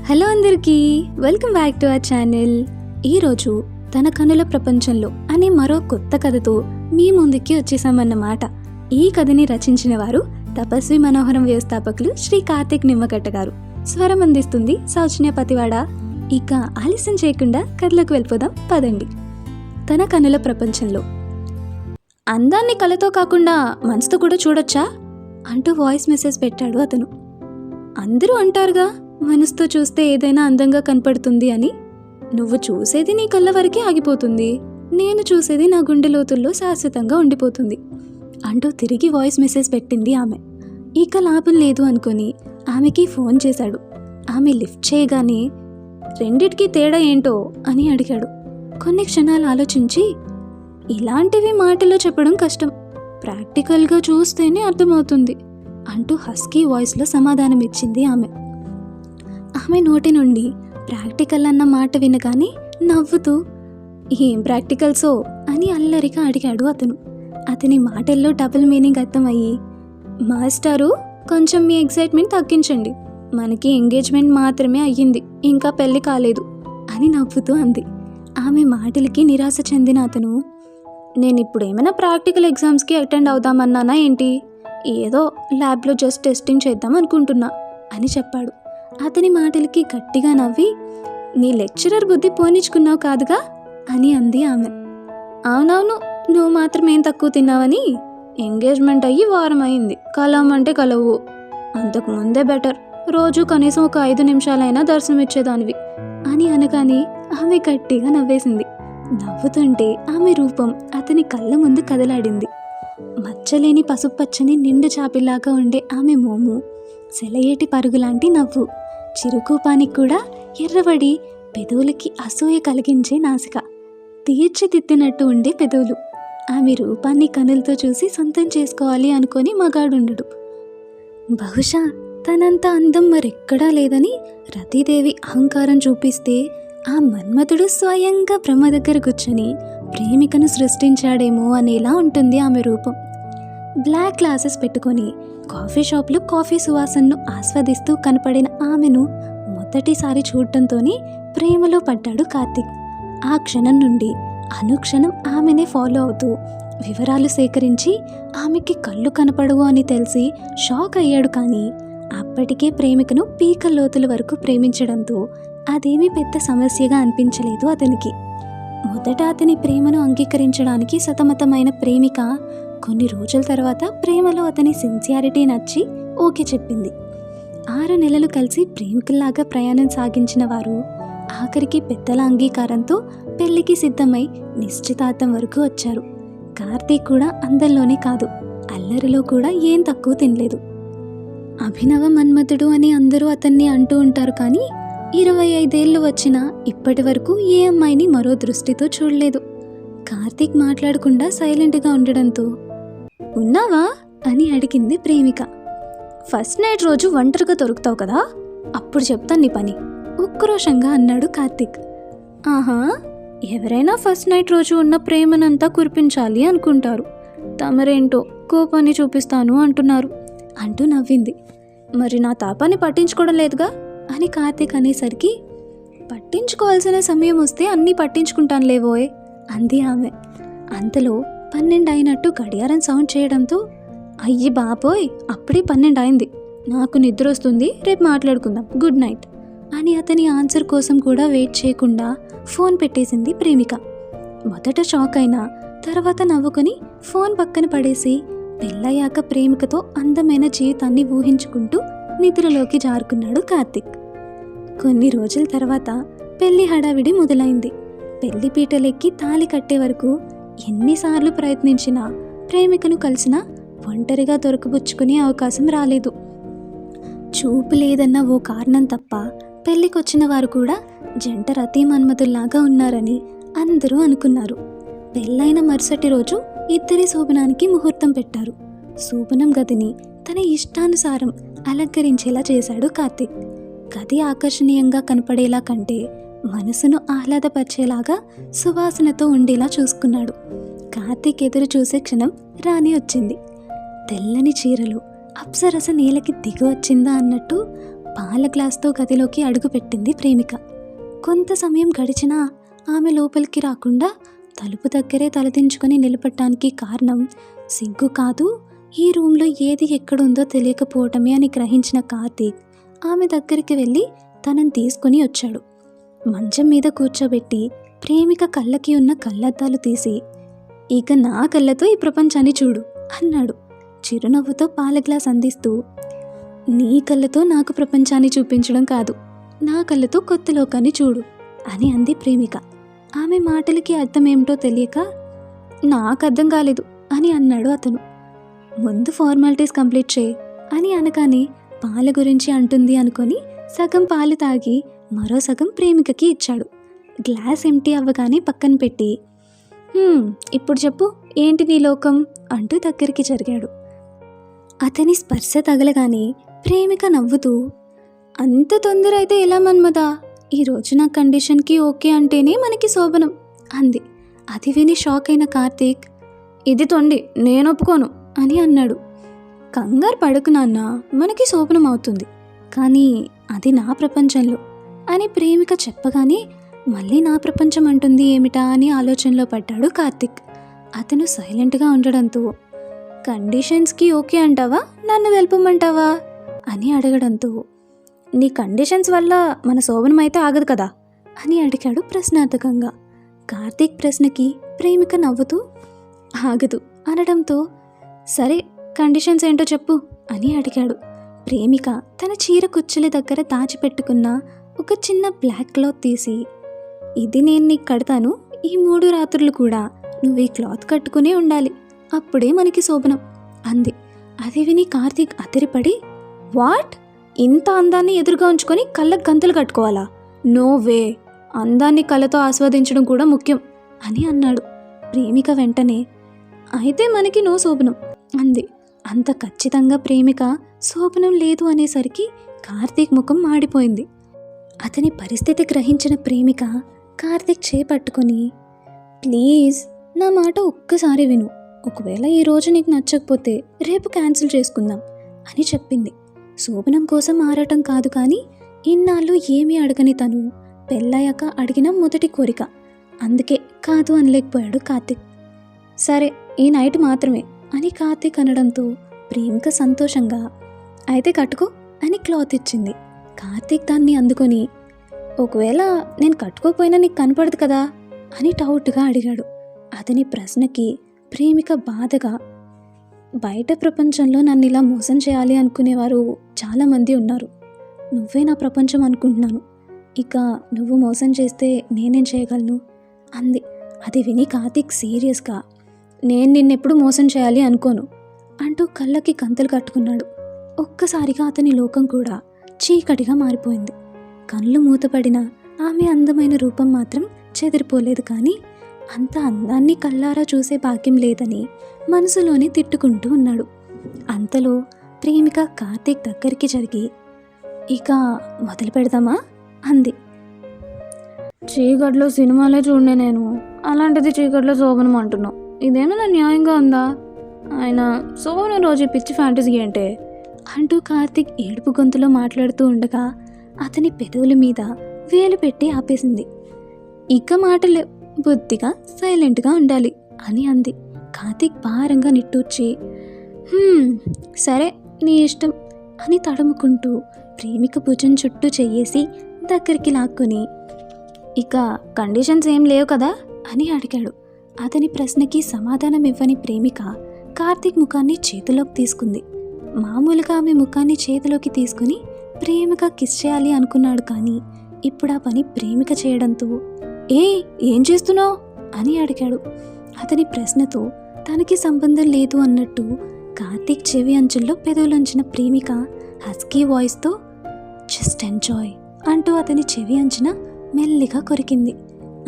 Hello అందరికీ, welcome back to our channel. ఈరోజు తన కనుల ప్రపంచంలో అనే మరో కొత్త కథతో మీ ముందుకి వచ్చేసామన్నమాట. ఈ కథని రచించిన వారు తపస్వి మనోహరం వ్యవస్థాపకులు శ్రీ కార్తిక్ నిమ్మగడ్డ గారు. స్వరం అందిస్తుంది సౌజన్య పతివాడ. ఇక ఆలస్యం చేయకుండా కథలోకి వెళ్ళిపోదాం పదండి. తన కనుల ప్రపంచంలో. అందాన్ని కళతో కాకుండా మనసుతో కూడా చూడొచ్చా అంటూ వాయిస్ మెసేజ్ పెట్టాడు అతను. అందరూ అంటారుగా, మనసుతో చూస్తే ఏదైనా అందంగా కనపడుతుంది అని. నువ్వు చూసేది నీ కళ్ళ వరకే ఆగిపోతుంది, నేను చూసేది నా గుండె లోతుల్లో శాశ్వతంగా ఉండిపోతుంది అంటూ తిరిగి వాయిస్ మెసేజ్ పెట్టింది ఆమె. ఇక లాభం లేదు అనుకొని ఆమెకి ఫోన్ చేశాడు. ఆమె లిఫ్ట్ చేయగానే రెండిటికి తేడా ఏంటో అని అడిగాడు. కొన్ని క్షణాలు ఆలోచించి, ఇలాంటివి మాటలో చెప్పడం కష్టం, ప్రాక్టికల్గా చూస్తేనే అర్థమవుతుంది అంటూ హస్కీ వాయిస్లో సమాధానం ఇచ్చింది ఆమె. ఆమె నోటి నుండి ప్రాక్టికల్ అన్న మాట వినగానే నవ్వుతూ, ఏం ప్రాక్టికల్సో అని అల్లరిగా అడిగాడు అతను. అతని మాటల్లో డబుల్ మీనింగ్ అర్థమయ్యి, మాస్టారు కొంచెం మీ ఎక్సైట్మెంట్ తగ్గించండి, మనకి ఎంగేజ్మెంట్ మాత్రమే అయ్యింది, ఇంకా పెళ్లి కాలేదు అని నవ్వుతూ అంది. ఆమె మాటలకి నిరాశ చెందిన అతను, నేను ఇప్పుడు ఏమైనా ప్రాక్టికల్ ఎగ్జామ్స్కి అటెండ్ అవుదామన్నానా ఏంటి, ఏదో ల్యాబ్లో జస్ట్ టెస్టింగ్ చేద్దాం అనుకుంటున్నా అని చెప్పాడు. అతని మాటలకి గట్టిగా నవ్వి, నీ లెక్చరర్ బుద్ధి పోనిచ్చుకున్నావు కాదుగా అని అంది ఆమె. అవునవును, నువ్వు మాత్రం ఏం తక్కువ తిన్నావని, ఎంగేజ్మెంట్ అయ్యి వారం అయింది, కలవమంటే కలవు, అంతకు ముందే బెటర్, రోజు కనీసం ఒక 5 నిమిషాలైనా దర్శనం ఇచ్చేదానివి అని అనగానే ఆమె గట్టిగా నవ్వేసింది. నవ్వుతుంటే ఆమె రూపం అతని కళ్ళ ముందు కదలాడింది. మచ్చలేని పసుపచ్చని నిండు చాపిలాగా ఉండే ఆమె మోము, సెలయేటి పరుగులాంటి నవ్వు, చిరుకోపానికి కూడా ఎర్రబడి పెదవులకి అసూయ కలిగించే నాసిక, తీర్చిదిద్దినట్టు ఉండే పెదవులు. ఆమె రూపాన్ని కనులతో చూసి సొంతం చేసుకోవాలి అనుకొని మగాడుండడు. బహుశా తనంత అందం మరెక్కడా లేదని రతీదేవి అహంకారం చూపిస్తే ఆ మన్మథుడు స్వయంగా బ్రహ్మ దగ్గర కూర్చొని ప్రేమికను సృష్టించాడేమో అనేలా ఉంటుంది ఆమె రూపం. బ్లాక్ గ్లాసెస్ పెట్టుకొని కాఫీ షాప్లో కాఫీ సువాసనను ఆస్వాదిస్తూ కనపడిన ఆమెను మొదటిసారి చూడటంతోనే ప్రేమలో పడ్డాడు కార్తిక్. ఆ క్షణం నుండి అనుక్షణం ఆమెనే ఫాలో అవుతూ వివరాలు సేకరించి ఆమెకి కళ్ళు కనపడవు అని తెలిసి షాక్ అయ్యాడు. కానీ అప్పటికే ప్రేమికను పీక లోతుల వరకు ప్రేమించడంతో అదేమీ పెద్ద సమస్యగా అనిపించలేదు అతనికి. మొదట అతని ప్రేమను అంగీకరించడానికి సతమతమైన ప్రేమిక కొన్ని రోజుల తర్వాత ప్రేమలో అతని సిన్సియారిటీ నచ్చి ఓకే చెప్పింది. 6 నెలలు కలిసి ప్రేమికుల్లాగా ప్రయాణం సాగించిన వారు ఆఖరికి పెద్దల అంగీకారంతో పెళ్లికి సిద్ధమై నిశ్చితార్థం వరకు వచ్చారు. కార్తీక్ కూడా అందంలోనే కాదు, అల్లరిలో కూడా ఏం తక్కువ తినలేదు. అభినవ మన్మథుడు అని అందరూ అతన్ని అంటూ ఉంటారు. కానీ 25 ఏళ్ళు వచ్చినా ఇప్పటి వరకు ఏ అమ్మాయిని మరో దృష్టితో చూడలేదు. కార్తీక్ మాట్లాడకుండా సైలెంట్గా ఉండడంతో, ఉన్నావా అని అడిగింది ప్రేమిక. ఫస్ట్ నైట్ రోజు ఒంటరిగా దొరుకుతావు కదా, అప్పుడు చెప్తాను నీ పని ఉక్రోషంగా అన్నాడు కార్తీక్. ఆహా, ఎవరైనా ఫస్ట్ నైట్ రోజు ఉన్న ప్రేమనంతా కురిపించాలి అనుకుంటారు, తమరేంటో కోపాన్ని చూపిస్తాను అంటున్నారు అంటూ నవ్వింది. మరి నా తాపాన్ని పట్టించుకోవడం లేదుగా అని కార్తీక్ అనేసరికి, పట్టించుకోవాల్సిన సమయం వస్తే అన్నీ పట్టించుకుంటాను లేవోయ్ అంది ఆమె. అంతలో 12 అయినట్టు గడియారం సౌండ్ చేయడంతో, అయ్యి బాబోయ్, అప్పుడే 12 అయింది, నాకు నిద్ర వస్తుంది, రేపు మాట్లాడుకుందాం, గుడ్ నైట్ అని అతని ఆన్సర్ కోసం కూడా వెయిట్ చేయకుండా ఫోన్ పెట్టేసింది ప్రేమిక. మొదట షాక్ అయినా తర్వాత నవ్వుకొని ఫోన్ పక్కన పడేసి పెళ్ళయ్యాక ప్రేమికతో అందమైన జీవితాన్ని ఊహించుకుంటూ నిద్రలోకి జారుకున్నాడు కార్తిక్. కొన్ని రోజుల తర్వాత పెళ్లి హడావిడి మొదలైంది. పెళ్లి పీటలెక్కి తాళి కట్టే వరకు ఎన్నిసార్లు ప్రయత్నించినా ప్రేమికను కలిసినా ఒంటరిగా దొరకబుచ్చుకునే అవకాశం రాలేదు. చూపు లేదన్న ఓ కారణం తప్ప పెళ్లికొచ్చిన వారు కూడా జంట రతి మన్మథుల్లాగా ఉన్నారని అందరూ అనుకున్నారు. పెళ్ళైన మరుసటి రోజు ఇద్దరి శోభనానికి ముహూర్తం పెట్టారు. శోభనం గదిని తన ఇష్టానుసారం అలంకరించేలా చేశాడు కార్తిక్. గది ఆకర్షణీయంగా కనపడేలా కంటే మనసును ఆహ్లాదపరిచేలాగా సువాసనతో ఉండేలా చూసుకున్నాడు. కార్తిక్ ఎదురు చూసే క్షణం రాని వచ్చింది. తెల్లని చీరలు అప్సరస నేలకి దిగి వచ్చిందా అన్నట్టు పాల గ్లాస్తో గదిలోకి అడుగుపెట్టింది ప్రేమిక. కొంత సమయం గడిచినా ఆమె లోపలికి రాకుండా తలుపు దగ్గరే తలదించుకొని నిలబడటానికి కారణం సిగ్గు కాదు, ఈ రూమ్లో ఏది ఎక్కడుందో తెలియకపోవటమే అని గ్రహించిన కార్తీక్ ఆమె దగ్గరికి వెళ్ళి తనని తీసుకుని వచ్చాడు. మంచం మీద కూర్చోబెట్టి ప్రేమిక కళ్ళకి ఉన్న కళ్ళద్దాలు తీసి, ఇక నా కళ్ళతో ఈ ప్రపంచాన్ని చూడు అన్నాడు చిరునవ్వుతో పాల గ్లాస్ అందిస్తూ. నీ కళ్ళతో నాకు ప్రపంచాన్ని చూపించడం కాదు, నా కళ్ళతో కొత్త లోకాన్ని చూడు అని అంది ప్రేమిక. ఆమె మాటలకి అర్థమేమిటో తెలియక, నాకు అర్థం కాలేదు అని అన్నాడు అతను. ముందు ఫార్మాలిటీస్ కంప్లీట్ చేయి అని అనగానే పాల గురించి అంటుంది అనుకొని సగం పాలు తాగి మరో సగం ప్రేమికకి ఇచ్చాడు. గ్లాస్ ఎంటీ అవ్వగానే పక్కన పెట్టి, ఇప్పుడు చెప్పు ఏంటి నీ లోకం అంటూ దగ్గరికి జరిగాడు. అతని స్పర్శ తగలగానే ప్రేమిక నవ్వుతూ, అంత తొందర అయితే ఎలా మన్మదా, ఈరోజు నా కండిషన్కి ఓకే అంటేనే మనకి శోభనం అంది. అది విని షాక్ అయిన కార్తీక్, ఇది తొండి, నేను ఒప్పుకోను అని అన్నాడు. కంగారు పడకు నాన్న, మనకి శోభనం అవుతుంది, కానీ అది నా ప్రపంచంలో అని ప్రేమిక చెప్పగానే మళ్ళీ నా ప్రపంచం అంటుంది ఏమిటా అని ఆలోచనలో పడ్డాడు కార్తీక్. అతను సైలెంట్గా ఉండడంతో, కండిషన్స్కి ఓకే అంటావా, నన్ను వెళ్ళమంటావా అని అడగడంతో, నీ కండిషన్స్ వల్ల మన శోభనం అయితే ఆగదు కదా అని అడిగాడు ప్రశ్నార్థకంగా. కార్తీక్ ప్రశ్నకి ప్రేమిక నవ్వుతూ ఆగదు అనడంతో, సరే కండిషన్స్ ఏంటో చెప్పు అని అడిగాడు. ప్రేమిక తన చీర కుచ్చుల దగ్గర దాచిపెట్టుకున్న ఒక చిన్న బ్లాక్ క్లాత్ తీసి, ఇది నేను నీకు కడతాను, ఈ 3 రాత్రులు కూడా నువ్వు ఈ క్లాత్ కట్టుకునే ఉండాలి, అప్పుడే మనకి శోభనం అంది. అది విని కార్తీక్ అదిరిపడి, వాట్, ఇంత అందాన్ని ఎదురుగా ఉంచుకొని కళ్ళకు గంతలు కట్టుకోవాలా, నో వే, అందాన్ని కళ్ళతో ఆస్వాదించడం కూడా ముఖ్యం అని అన్నాడు. ప్రేమిక వెంటనే, అయితే మనకి నో శోభనం అంది. అంత ఖచ్చితంగా ప్రేమిక శోభనం లేదు అనేసరికి కార్తీక్ ముఖం మాడిపోయింది. అతని పరిస్థితి గ్రహించిన ప్రేమిక కార్తీక్ చేపట్టుకొని, ప్లీజ్ నా మాట ఒక్కసారి విను, ఒకవేళ ఈరోజు నీకు నచ్చకపోతే రేపు క్యాన్సిల్ చేసుకుందాం అని చెప్పింది. శోభనం కోసం ఆడటం కాదు, కానీ ఇన్నాళ్ళు ఏమీ అడగని తను పెళ్ళయ్యాక అడిగిన మొదటి కోరిక, అందుకే కాదు అనలేకపోయాడు కార్తీక్. సరే ఈ నైట్ మాత్రమే అని కార్తీక్ అనడంతో ప్రేమిక సంతోషంగా, అయితే కట్టుకో అని క్లాత్ ఇచ్చింది. కార్తీక్ దాన్ని అందుకొని, ఒకవేళ నేను కట్టుకోపోయినా నీకు కనపడదు కదా అని డౌట్గా అడిగాడు. అతని ప్రశ్నకి ప్రేమిక బాధగా, బయట ప్రపంచంలో నన్ను ఇలా మోసం చేయాలి అనుకునేవారు చాలామంది ఉన్నారు, నువ్వే నా ప్రపంచం అనుకుంటున్నాను, ఇక నువ్వు మోసం చేస్తే నేనేం చేయగలను అంది. అది విని కార్తీక్ సీరియస్గా, నేను నిన్నెప్పుడు మోసం చేయాలి అనుకోను అంటూ కళ్ళకి కంతలు కట్టుకున్నాడు. ఒక్కసారిగా అతని లోకం కూడా చీకటిగా మారిపోయింది. కళ్ళు మూతపడిన ఆమె అందమైన రూపం మాత్రం చెదిరిపోలేదు, కానీ అంత అందాన్ని కళ్ళారా చూసే భాగ్యం లేదని మనసులోనే తిట్టుకుంటూ ఉన్నాడు. అంతలో ప్రేమిక కార్తీక్ దగ్గరికి జరిగి, ఇక మొదలు పెడదామా అంది. చీకట్లో సినిమాలే చూడనే నేను, అలాంటిది చీకట్లో శోభనం అంటున్నావు, ఇదేమైనా న్యాయంగా ఉందా, ఆయన శోభనం రోజు పిచ్చి ఫ్యాంటసీ అంటే అంటూ కార్తీక్ ఏడుపు గొంతులో మాట్లాడుతూ ఉండగా అతని పెదవుల మీద వేలు పెట్టి ఆపేసింది. ఇక మాటలే, బుద్ధిగా సైలెంట్గా ఉండాలి అని అంది. కార్తీక్ భారంగా నిట్టూర్చి, సరే నీ ఇష్టం అని తడుముకుంటూ ప్రేమిక భుజం చుట్టూ చెయ్యేసి దగ్గరికి లాక్కొని, ఇక కండిషన్స్ ఏం లేవు కదా అని అడిగాడు. అతని ప్రశ్నకి సమాధానం ఇవ్వని ప్రేమిక కార్తీక్ ముఖాన్ని చేతిలోకి తీసుకుంది. మామూలుగా ఆమె ముఖాన్ని చేతిలోకి తీసుకుని ప్రేమిక కిస్ చేయాలి అనుకున్నాడు, కానీ ఇప్పుడు ఆ పని ప్రేమిక చేయడంతో, ఏం చేస్తున్నావు అని అడిగాడు. అతని ప్రశ్నతో తనకి సంబంధం లేదు అన్నట్టు కార్తీక్ చెవి అంచుల్లో పెదవులంచిన ప్రేమిక హస్కీ వాయిస్తో, జస్ట్ ఎంజాయ్ అంటూ అతని చెవి అంచున మెల్లిగా కొరికింది.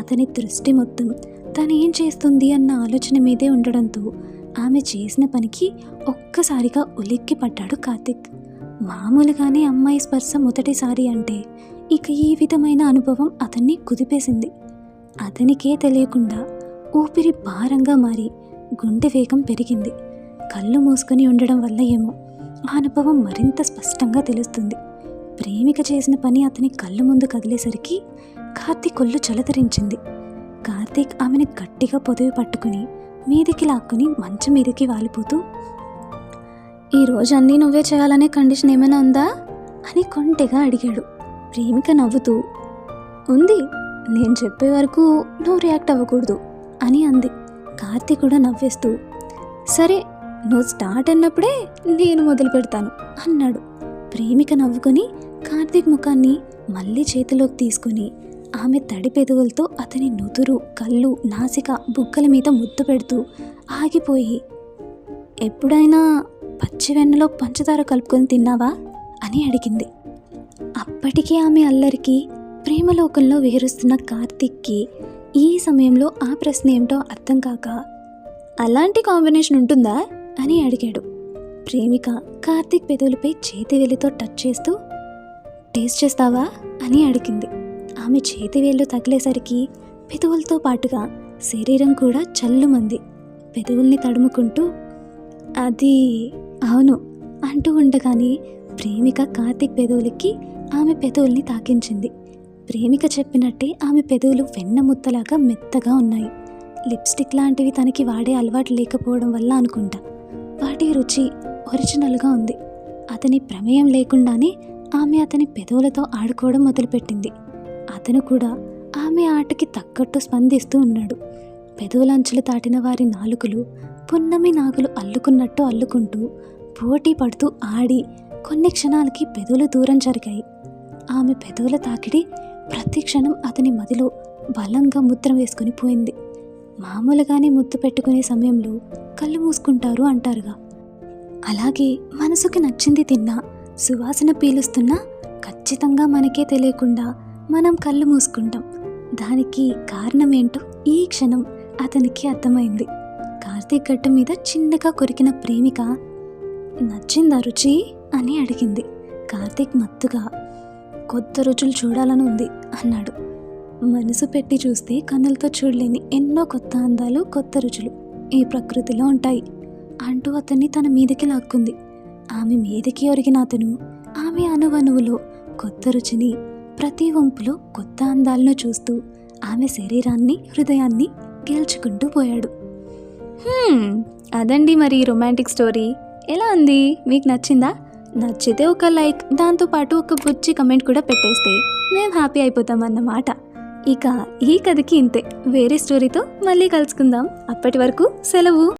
అతని దృష్టి మొత్తం తను ఏం చేస్తుంది అన్న ఆలోచన మీదే ఉండడంతో ఆమె చేసిన పనికి ఒక్కసారిగా ఉలిక్కి పడ్డాడు కార్తీక్. మామూలుగానే అమ్మాయి స్పర్శ మొదటిసారి అంటే ఇక ఈ విధమైన అనుభవం అతన్ని కుదిపేసింది. అతనికే తెలియకుండా ఊపిరి భారంగా మారి గుండె వేగం పెరిగింది. కళ్ళు మూసుకొని ఉండడం వల్ల ఏమో ఆ అనుభవం మరింత స్పష్టంగా తెలుస్తుంది. ప్రేమిక చేసిన పని అతని కళ్ళు ముందు కదిలేసరికి కార్తీక్ ఒళ్ళు చలతరించింది. కార్తీక్ ఆమెను గట్టిగా పొదివి పట్టుకుని మీదికి లాక్కుని మంచం మీదికి వాలిపోతూ, ఈరోజు అన్నీ నువ్వే చేయాలనే కండిషన్ ఏమైనా ఉందా అని కొంటెగా అడిగాడు. ప్రేమిక నవ్వుతూ, ఉంది, నేను చెప్పే వరకు నువ్వు రియాక్ట్ అవ్వకూడదు అని అంది. కార్తీక్ కూడా నవ్వేస్తూ, సరే నువ్వు స్టార్ట్ అన్నప్పుడే నేను మొదలు పెడతాను అన్నాడు. ప్రేమిక నవ్వుకొని కార్తీక్ ముఖాన్ని మళ్ళీ చేతిలోకి తీసుకుని ఆమె తడి పెదవులతో అతని నుదురు, కళ్ళు, నాసిక, బుగ్గల మీద ముద్దు పెడుతూ ఆగిపోయి, ఎప్పుడైనా పచ్చివెన్నలో పంచదార కలుపుకొని తిన్నావా అని అడిగింది. అప్పటికే ఆమె అల్లరికి ప్రేమలోకంలో విహరిస్తున్న కార్తీక్కి ఈ సమయంలో ఆ ప్రశ్న ఏమిటో అర్థం కాక, అలాంటి కాంబినేషన్ ఉంటుందా అని అడిగాడు. ప్రేమిక కార్తీక్ పెదవులపై చేతి వేలితో టచ్ చేస్తూ, టేస్ట్ చేస్తావా అని అడిగింది. ఆమె చేతి వేళ్ళు తగిలేసరికి పెదవులతో పాటుగా శరీరం కూడా చల్లుమంది. పెదవుల్ని తడుముకుంటూ, అది అవును అంటూ ఉండగానే ప్రేమిక కార్తీక్ పెదవులకి ఆమె పెదవుల్ని తాకించింది. ప్రేమిక చెప్పినట్టే ఆమె పెదవులు వెన్న ముద్దలాగా మెత్తగా ఉన్నాయి. లిప్స్టిక్ లాంటివి తనకి వాడే అలవాటు లేకపోవడం వల్ల అనుకుంటా వాటి రుచి ఒరిజినల్గా ఉంది. అతని ప్రమేయం లేకుండానే ఆమె అతని పెదవులతో ఆడుకోవడం మొదలుపెట్టింది. అతను కూడా ఆమె ఆటకి తగ్గట్టు స్పందిస్తూ ఉన్నాడు. పెదవులంచులు దాటిన వారి నాలుకలు పున్నమి నాగులు అల్లుకున్నట్టు అల్లుకుంటూ పోటీ పడుతూ ఆడి కొన్ని క్షణాలకి పెదవులు దూరం జరిగాయి. ఆమె పెదవుల తాకిడి ప్రతి క్షణం అతని మదిలో బలంగా ముద్ర వేసుకుని పోయింది. మామూలుగానే ముద్దు పెట్టుకునే సమయంలో కళ్ళు మూసుకుంటారు అంటారుగా, అలాగే మనసుకి నచ్చింది తిన్నా, సువాసన పీలుస్తున్నా ఖచ్చితంగా మనకే తెలియకుండా మనం కళ్ళు మూసుకుంటాం. దానికి కారణమేంటో ఈ క్షణం అతనికి అర్థమైంది. కార్తీక్ గడ్డ మీద చిన్నగా కొరికిన ప్రేమిక, నచ్చిందా రుచి అని అడిగింది. కార్తీక్ మత్తుగా, కొత్త రుచులు చూడాలని ఉంది అన్నాడు. మనసు పెట్టి చూస్తే కన్నులతో చూడలేని ఎన్నో కొత్త అందాలు, కొత్త రుచులు ఈ ప్రకృతిలో ఉంటాయి అంటూ అతన్ని తన మీదకి లాక్కుంది. ఆమె మీదకి ఒరిగిన అతను ఆమె అణువణువులో కొత్త రుచిని, ప్రతి వంపులో కొత్త అందాలను చూస్తూ ఆమె శరీరాన్ని, హృదయాన్ని గెలుచుకుంటూ పోయాడు. అదండి మరి రొమాంటిక్ స్టోరీ. ఎలా ఉంది? మీకు నచ్చిందా? నచ్చితే ఒక లైక్, దాంతోపాటు ఒక బుజ్జి కమెంట్ కూడా పెట్టేస్తే మేము హ్యాపీ అయిపోతామన్నమాట. ఇక ఈ కథకి ఇంతే. వేరే స్టోరీతో మళ్ళీ కలుసుకుందాం. అప్పటి వరకు సెలవు.